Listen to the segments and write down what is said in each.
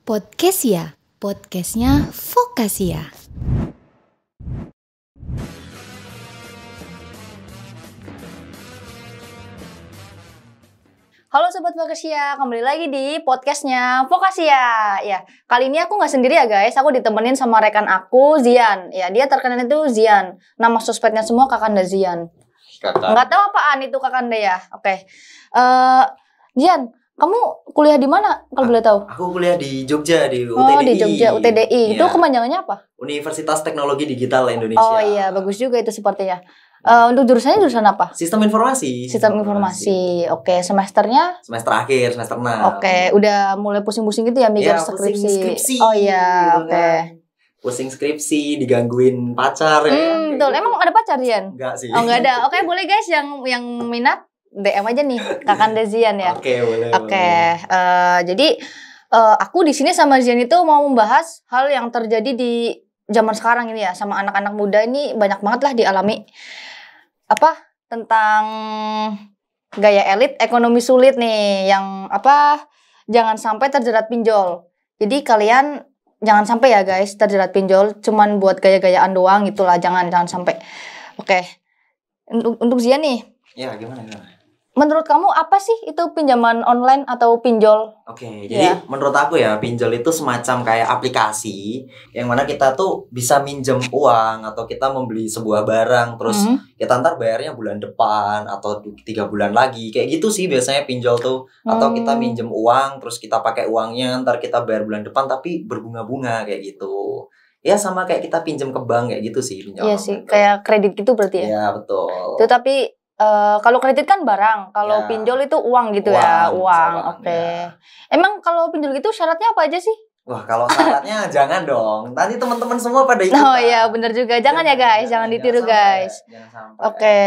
Podcast ya, podcastnya Vokasia. Halo Sobat Vokasia, kembali lagi di podcastnya Vokasia. Ya, kali ini aku nggak sendiri ya guys, aku ditemenin sama rekan aku, Zian. Ya, dia terkenal itu Zian. Nama sosmednya semua Kakanda Zian. Nggak tahu apaan itu Kakanda ya. Oke. Zian, kamu kuliah di mana kalau boleh tahu? Aku kuliah di Jogja, di UTDI. Oh, di Jogja, UTDI. Itu kepanjangannya apa? Universitas Teknologi Digital Indonesia. Oh iya, bagus juga itu sepertinya. Untuk jurusannya jurusan apa? Sistem informasi. Sistem informasi. Oke, semesternya? Semester akhir, semester 6. Oke, udah mulai pusing-pusing gitu ya mikir skripsi. Oh iya, gitu oke. kan. Pusing skripsi, digangguin pacar ya. Betul. Emang ada pacar Zian? Enggak sih. Oh, enggak ada. Oke, boleh guys yang minat DM aja nih Kakanda Zian ya. Oke, boleh. Oke, jadi aku di sini sama Zian itu mau membahas hal yang terjadi di zaman sekarang ini ya, sama anak-anak muda ini banyak banget lah dialami. Tentang gaya elit, ekonomi sulit nih, yang jangan sampai terjerat pinjol. Jadi kalian jangan sampai ya guys terjerat pinjol, cuman buat gaya-gayaan doang gitulah, jangan sampai. Oke, untuk Zian nih. Ya, gimana? Menurut kamu apa sih itu pinjaman online atau pinjol? Oke, jadi menurut aku ya pinjol itu semacam kayak aplikasi yang mana kita tuh bisa minjem uang atau kita membeli sebuah barang terus kita ntar bayarnya bulan depan atau 3 bulan lagi kayak gitu sih biasanya pinjol tuh. Atau kita minjem uang terus kita pakai uangnya ntar kita bayar bulan depan tapi berbunga-bunga kayak gitu. Ya sama kayak kita pinjam ke bank kayak gitu sih pinjol. Iya sih, kayak kredit gitu berarti ya? Iya betul. Itu tapi kalau kredit kan barang, kalau pinjol itu uang gitu ya, uang. Oke. Ya. Emang kalau pinjol gitu syaratnya apa aja sih? Wah kalau syaratnya jangan dong. Nanti teman-teman semua pada ikutan. Oh iya benar juga. Jangan ya guys, jangan ditiru guys. Jangan sampai. Oke.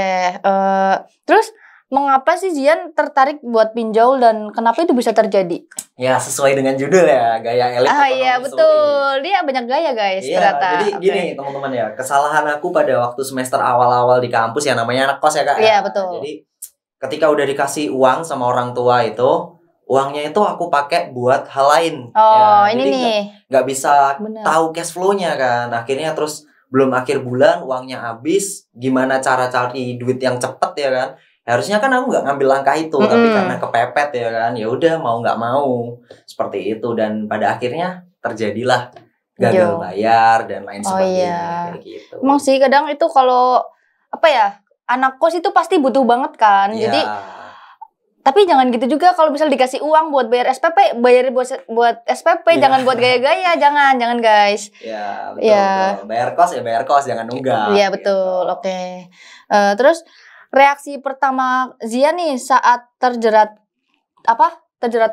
Terus mengapa sih Zian tertarik buat pinjol dan kenapa itu bisa terjadi? Ya sesuai dengan judul ya, gaya elit. Iya betul. Dia banyak gaya guys ternyata. Jadi gini teman-teman ya, kesalahan aku pada waktu semester awal-awal di kampus ya namanya anak kos ya kak. Iya betul. Jadi ketika udah dikasih uang sama orang tua itu, uangnya itu aku pakai buat hal lain. Oh ya, ini jadi nih. Nggak bisa Bener. tahu cash flow-nya kan. Akhirnya terus belum akhir bulan uangnya habis. Gimana cara cari duit yang cepet ya kan? Harusnya kan aku nggak ngambil langkah itu, tapi karena kepepet ya kan, ya udah mau nggak mau seperti itu dan pada akhirnya terjadilah gagal bayar dan lain sebagainya kayak gitu. Emang sih kadang itu kalau anak kos itu pasti butuh banget kan, jadi tapi jangan gitu juga kalau misal dikasih uang buat bayar SPP, bayar buat SPP, jangan buat gaya-gaya, jangan guys. Ya betul. Bayar kos jangan nunggak. Iya betul, oke. Terus reaksi pertama Zian nih saat terjerat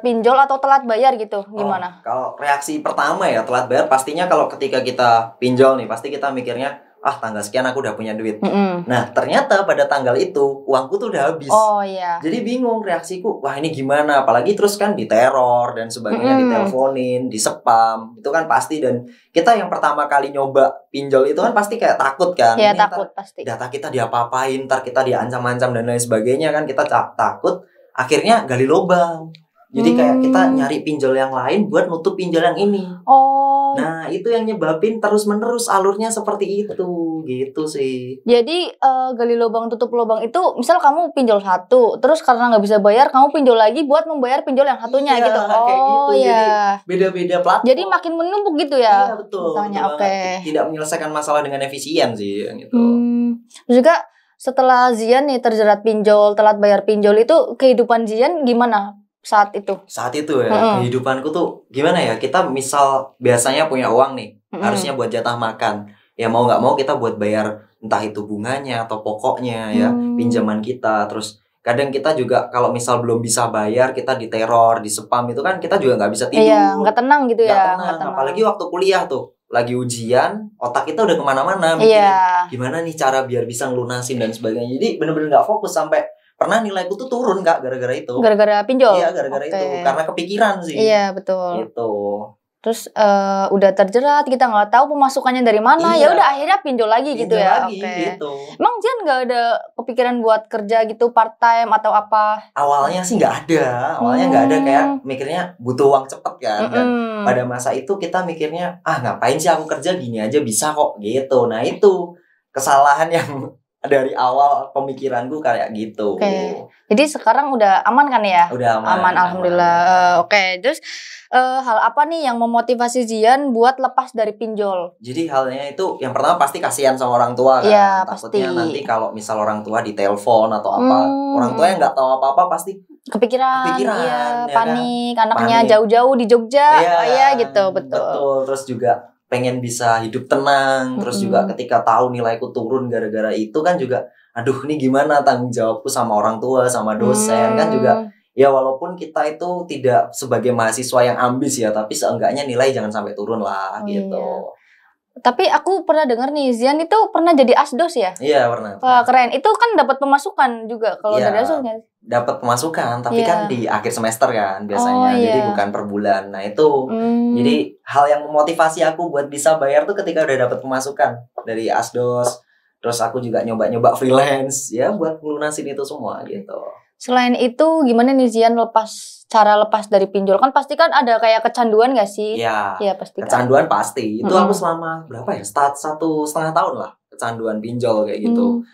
pinjol atau telat bayar gitu gimana? Kalau reaksi pertama ya telat bayar pastinya kalau ketika kita pinjol nih pasti kita mikirnya tanggal sekian aku udah punya duit. Nah ternyata pada tanggal itu uangku tuh udah habis. Oh iya. Jadi bingung reaksiku, wah ini gimana? Apalagi terus kan diteror dan sebagainya, diteleponin, spam itu kan pasti. Dan kita yang pertama kali nyoba pinjol itu kan pasti kayak takut kan. Iya takut pasti. Data kita diapa-apain, ntar kita diancam-ancam dan lain sebagainya kan, kita takut. Akhirnya gali lubang. Jadi kayak kita nyari pinjol yang lain buat nutup pinjol yang ini. Oh. Nah itu yang nyebabin terus-menerus alurnya seperti itu, gitu sih. Jadi gali lubang tutup lubang itu, misal kamu pinjol satu, terus karena nggak bisa bayar, kamu pinjol lagi buat membayar pinjol yang satunya gitu. Kayak gitu. Iya. Jadi beda-beda platform. Jadi makin menumpuk gitu ya. Iya betul. Tidak menyelesaikan masalah dengan efisien sih, gitu. Terus juga setelah Zian nih terjerat pinjol, telat bayar pinjol itu, kehidupan Zian gimana? Saat itu ya kehidupanku tuh gimana ya, kita misal biasanya punya uang nih harusnya buat jatah makan ya, mau nggak mau kita buat bayar entah itu bunganya atau pokoknya ya pinjaman kita. Terus kadang kita juga kalau misal belum bisa bayar kita diteror, di spam itu kan kita juga nggak bisa tidur. Iya nggak tenang gitu ya. Nggak tenang. Apalagi waktu kuliah tuh lagi ujian, otak kita udah kemana-mana mikirin gimana nih cara biar bisa ngelunasin dan sebagainya. Jadi bener-bener nggak fokus, sampai pernah nilaiku tuh turun kak gara-gara itu. Gara-gara pinjol? Iya gara-gara itu, karena kepikiran sih. Iya betul. Gitu. Terus udah terjerat, kita nggak tahu pemasukannya dari mana. Iya. Ya udah akhirnya pinjol lagi gitu Pinjol ya. lagi, Oke. gitu. Emang Jian nggak ada kepikiran buat kerja gitu part time atau apa? Awalnya sih nggak ada, kayak mikirnya butuh uang cepet kan. Dan pada masa itu kita mikirnya ngapain sih aku kerja, gini aja bisa kok gitu. Nah itu kesalahan yang dari awal pemikiranku kayak gitu. Oke. Jadi sekarang udah aman kan ya? Udah aman. Alhamdulillah. Oke. Terus hal apa nih yang memotivasi Zian buat lepas dari pinjol? Jadi halnya itu yang pertama pasti kasihan sama orang tua kan. Iya, Takutnya pasti. nanti kalau misal orang tua ditelepon atau apa, orang tua yang nggak tahu apa-apa pasti Kepikiran, iya, ya panik, anaknya Panik. jauh-jauh di Jogja, Iya, gitu, betul. Betul, terus juga pengen bisa hidup tenang, terus juga ketika tahu nilaiku turun gara-gara itu kan juga, aduh ini gimana tanggung jawabku sama orang tua, sama dosen kan juga. Ya walaupun kita itu tidak sebagai mahasiswa yang ambis ya, tapi seenggaknya nilai jangan sampai turun lah gitu. Iya. Tapi aku pernah dengar nih, Zian itu pernah jadi asdos ya? Iya pernah. Wah keren, itu kan dapat pemasukan juga kalau dari asdos nggak? Dapat pemasukan, tapi Iya. kan di akhir semester kan biasanya, jadi bukan per bulan. Nah itu, jadi hal yang memotivasi aku buat bisa bayar tuh ketika udah dapat pemasukan dari asdos. Terus aku juga nyoba-nyoba freelance ya buat ngelunasin itu semua gitu. Selain itu gimana nih Zian cara lepas dari pinjol? Kan pasti kan ada kayak kecanduan gak sih? Iya. Iya pasti. Kecanduan pasti. Itu aku selama berapa ya? 1,5 tahun lah kecanduan pinjol kayak gitu.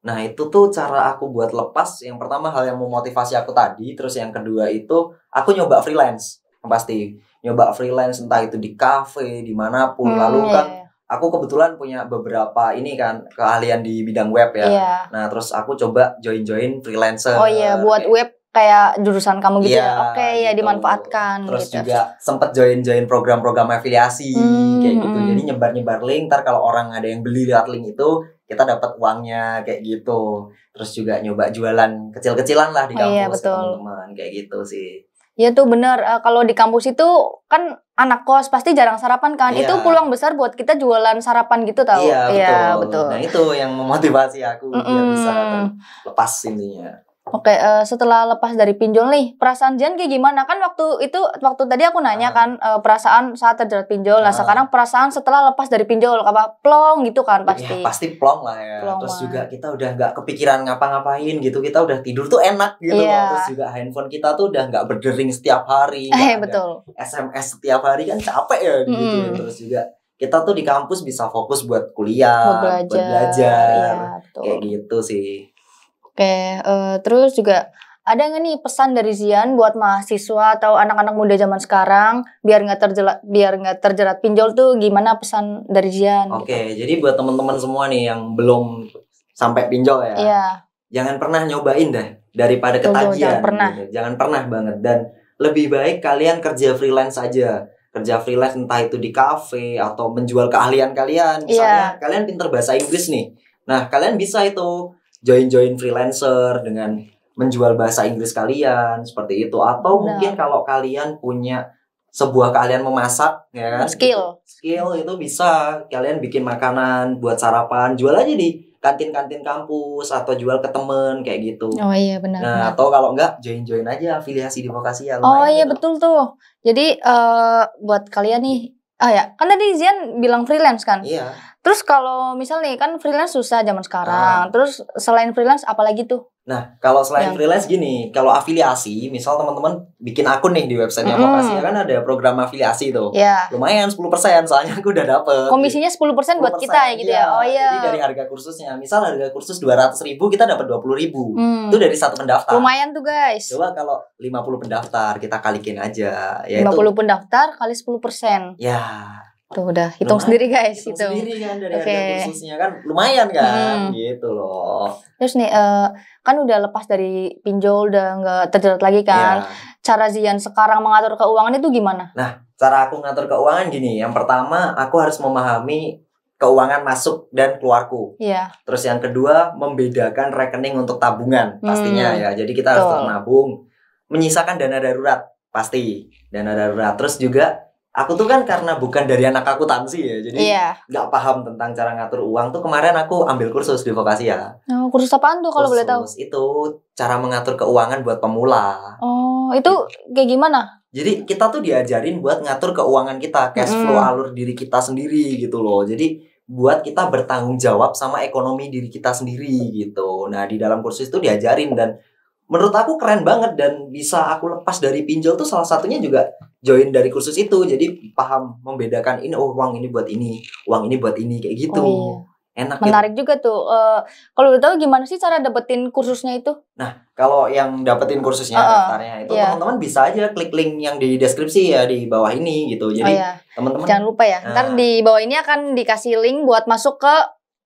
Nah itu tuh cara aku buat lepas. Yang pertama hal yang memotivasi aku tadi. Terus yang kedua itu aku nyoba freelance. Pasti nyoba freelance entah itu di kafe dimanapun. Lalu kan aku kebetulan punya beberapa ini kan keahlian di bidang web ya. Iya. Nah terus aku coba join freelancer. Oh iya, buat web kayak jurusan kamu gitu ya. Oke, ya gitu. dimanfaatkan. Terus gitu. juga sempet join program-program afiliasi kayak gitu. Jadi nyebar link. Ntar kalau orang ada yang beli lewat link itu, kita dapat uangnya kayak gitu. Terus juga nyoba jualan kecil-kecilan lah di kampus ke teman-teman kayak gitu sih. Iya tuh bener, kalau di kampus itu kan anak kos pasti jarang sarapan kan. Iya. Itu peluang besar buat kita jualan sarapan gitu tau. Iya betul. Nah itu yang memotivasi aku biar bisa lepas intinya. Oke, setelah lepas dari pinjol nih, perasaan Jian kayak gimana? Kan waktu tadi aku nanya kan perasaan saat terjerat pinjol. Nah sekarang perasaan setelah lepas dari pinjol, apa plong gitu kan pasti? Ya, pasti plong lah ya. Plong terus lah. juga kita udah nggak kepikiran ngapa-ngapain gitu. Kita udah tidur tuh enak gitu loh. Terus juga handphone kita tuh udah nggak berdering setiap hari. Betul. SMS setiap hari kan capek ya gitu. Terus juga kita tuh di kampus bisa fokus buat kuliah, buat belajar. Kayak gitu sih. Oke, terus juga ada nggak nih pesan dari Zian buat mahasiswa atau anak-anak muda zaman sekarang biar nggak terjerat pinjol tuh gimana pesan dari Zian? Oke, jadi buat teman-teman semua nih yang belum sampai pinjol ya, jangan pernah nyobain deh daripada ketagihan. Jangan pernah banget, dan lebih baik kalian kerja freelance aja. Kerja freelance entah itu di kafe atau menjual keahlian kalian. Misalnya kalian pinter bahasa Inggris nih, nah kalian bisa itu join freelancer dengan menjual bahasa Inggris kalian seperti itu. Atau mungkin kalau kalian punya sebuah keahlian memasak ya kan, skill itu bisa kalian bikin makanan buat sarapan, jual aja di kantin-kantin kampus atau jual ke temen kayak gitu. Oh iya benar. Nah atau kalau enggak join aja afiliasi di Vokasia. Oh iya gitu. Betul tuh. Jadi buat kalian nih, kan tadi Zian bilang freelance kan? Iya. Terus kalau misalnya kan freelance susah zaman sekarang. Terus selain freelance apalagi tuh? Nah, kalau selain freelance gini, kalau afiliasi, misal teman-teman bikin akun nih di websitenya Vokasia kan ada program afiliasi tuh. Iya. Lumayan 10%, soalnya aku udah dapet. Komisinya 10% buat kita ya gitu ya. Oh iya. Jadi dari harga kursusnya, misal harga kursus 200.000 kita dapat 20.000. Itu dari satu pendaftar. Lumayan tuh guys. Coba kalau 50 pendaftar kita kalikin aja, yaitu 50 pendaftar kali 10%. Ya. Tuh udah hitung sendiri guys itu. Sendiri kan dari harga kursusnya kan lumayan kan gitu loh. Terus nih kan udah lepas dari pinjol, udah nggak terjerat lagi kan. Cara Zian sekarang mengatur keuangan itu gimana? Nah, cara aku ngatur keuangan gini. Yang pertama aku harus memahami keuangan masuk dan keluarku. Iya. Terus yang kedua membedakan rekening untuk tabungan pastinya ya. Jadi kita harus menabung, menyisakan dana darurat pasti dana darurat. Terus juga aku tuh kan karena bukan dari anak akuntansi ya, jadi nggak paham tentang cara ngatur uang tuh. Kemarin aku ambil kursus di Vokasia. Oh, kursus apaan tuh kalau boleh tahu? Itu cara mengatur keuangan buat pemula. Oh, itu kayak gimana? Jadi kita tuh diajarin buat ngatur keuangan kita, cash flow alur diri kita sendiri gitu loh. Jadi buat kita bertanggung jawab sama ekonomi diri kita sendiri gitu. Nah, di dalam kursus itu diajarin dan menurut aku keren banget dan bisa aku lepas dari pinjol tuh salah satunya juga join dari kursus itu. Jadi paham membedakan ini uang ini buat ini, uang ini buat ini kayak gitu. Oh, iya. Enak Menarik gitu. juga tuh. Kalau udah tahu gimana sih cara dapetin kursusnya itu? Nah, kalau yang dapetin kursusnya daftarnya itu iya. teman-teman bisa aja klik link yang di deskripsi ya di bawah ini gitu. Jadi teman-teman jangan lupa ya. Ntar di bawah ini akan dikasih link buat masuk ke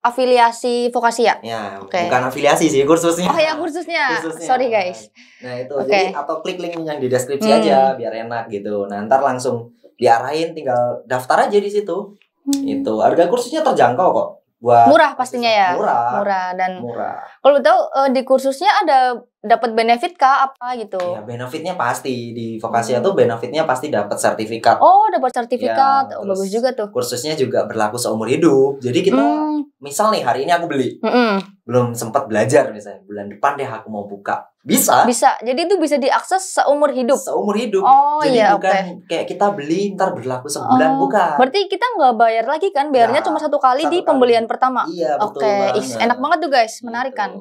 afiliasi Vokasia. Ya, bukan afiliasi sih kursusnya. Oh ya kursusnya. Sorry guys. Nah itu jadi atau klik link yang di deskripsi aja biar enak gitu. Nah ntar langsung diarahin, tinggal daftar aja di situ. Itu harga kursusnya terjangkau kok. Buat murah pastinya ya. Murah dan murah. Kalau tahu di kursusnya ada dapat benefit kah apa gitu? Ya benefitnya pasti di Vokasia tuh benefitnya pasti dapat sertifikat. Oh dapat sertifikat, ya, bagus juga tuh. Kursusnya juga berlaku seumur hidup. Jadi kita misal nih hari ini aku beli, belum sempat belajar misalnya bulan depan deh aku mau buka. Bisa. Jadi itu bisa diakses seumur hidup. Seumur hidup. Oh jadi iya, bukan kayak kita beli ntar berlaku sebulan, bukan. Berarti kita nggak bayar lagi kan? Bayarnya cuma satu kali di pembelian pertama. Iya betul banget. Enak banget tuh guys, menarik kan?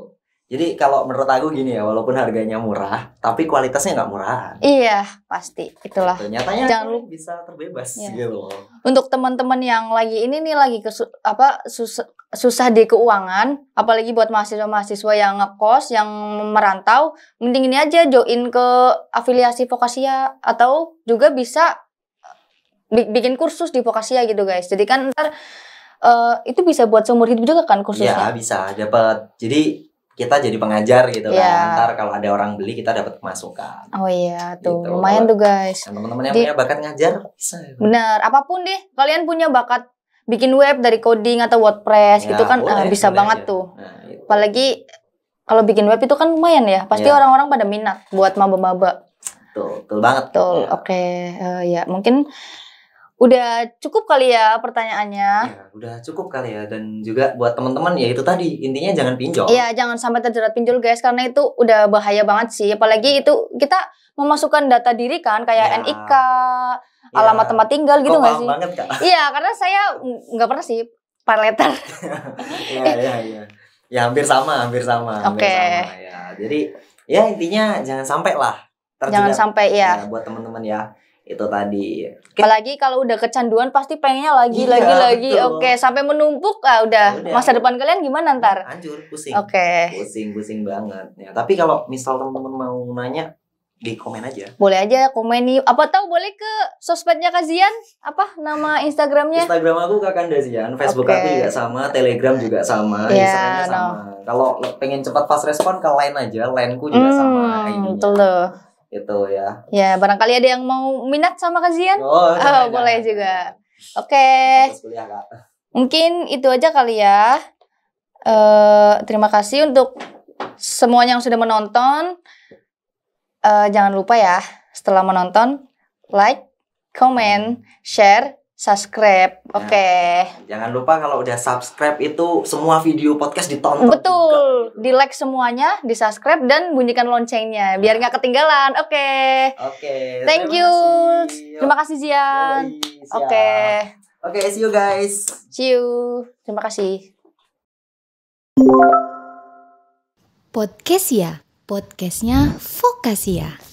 Jadi kalau menurut aku gini ya, walaupun harganya murah, tapi kualitasnya nggak murah. Iya, pasti. Itulah. Nyatanya jangan lupa bisa terbebas gitu. Untuk teman-teman yang lagi lagi susah di keuangan, apalagi buat mahasiswa-mahasiswa yang ngekos, yang merantau, mending ini aja join ke afiliasi Vokasia atau juga bisa bikin kursus di Vokasia gitu guys. Jadi kan ntar itu bisa buat seumur hidup juga kan kursusnya? Iya bisa dapat. Jadi kita jadi pengajar gitu kan. Ntar kalau ada orang beli kita dapat pemasukan. Oh iya tuh gitu. lumayan tuh guys. Teman-teman yang punya bakat ngajar bisa. Benar, apapun deh. Kalian punya bakat bikin web dari coding atau WordPress gitu kan bisa banget aja. Tuh. Nah, apalagi kalau bikin web itu kan lumayan ya. Pasti orang-orang pada minat buat maba-maba. Betul banget. Betul. Oke, ya mungkin udah cukup kali ya pertanyaannya. Ya, udah cukup kali ya. Dan juga buat teman-teman ya itu tadi intinya jangan pinjol. Iya, jangan sampai terjerat pinjol guys karena itu udah bahaya banget sih. Apalagi itu kita memasukkan data diri kan kayak NIK, alamat tempat tinggal gitu nggak sih? Banget, Kak. Iya, karena saya nggak pernah sih pay letter. Iya. Ya hampir sama. Oke. Ya. Jadi ya intinya jangan sampai lah. Jangan sampai ya. Buat teman-teman ya. Itu tadi. Apalagi kalau udah kecanduan pasti pengennya lagi. Oke, sampai menumpuk udah. Masa depan kalian gimana ntar? Hancur, pusing. Oke. Pusing banget. Ya, tapi kalau misal teman-teman mau nanya di komen aja. Boleh aja komen nih. Apa tahu boleh ke sosmednya Kak Zian? Apa nama Instagramnya? Instagram aku Kakanda Zian, Facebook aku juga sama, Telegram juga sama, Instagramnya sama. Kalau pengen cepat fast respon ke Line aja, Lineku juga sama ID-nya. Betul loh. Itu ya. Ya, barangkali ada yang mau minat sama Kak Zian? Boleh juga. Oke. Mungkin itu aja kali ya. Terima kasih untuk semuanya yang sudah menonton. Jangan lupa ya, setelah menonton, like, comment, share, subscribe. Oke. Jangan lupa kalau udah subscribe itu semua video podcast ditonton. Betul. Di like semuanya, di subscribe dan bunyikan loncengnya biar nggak ketinggalan. Oke. Thank you. Terima kasih Zian. Oke, see you guys. See you. Terima kasih. Podcast ya, podcastnya Vokasia.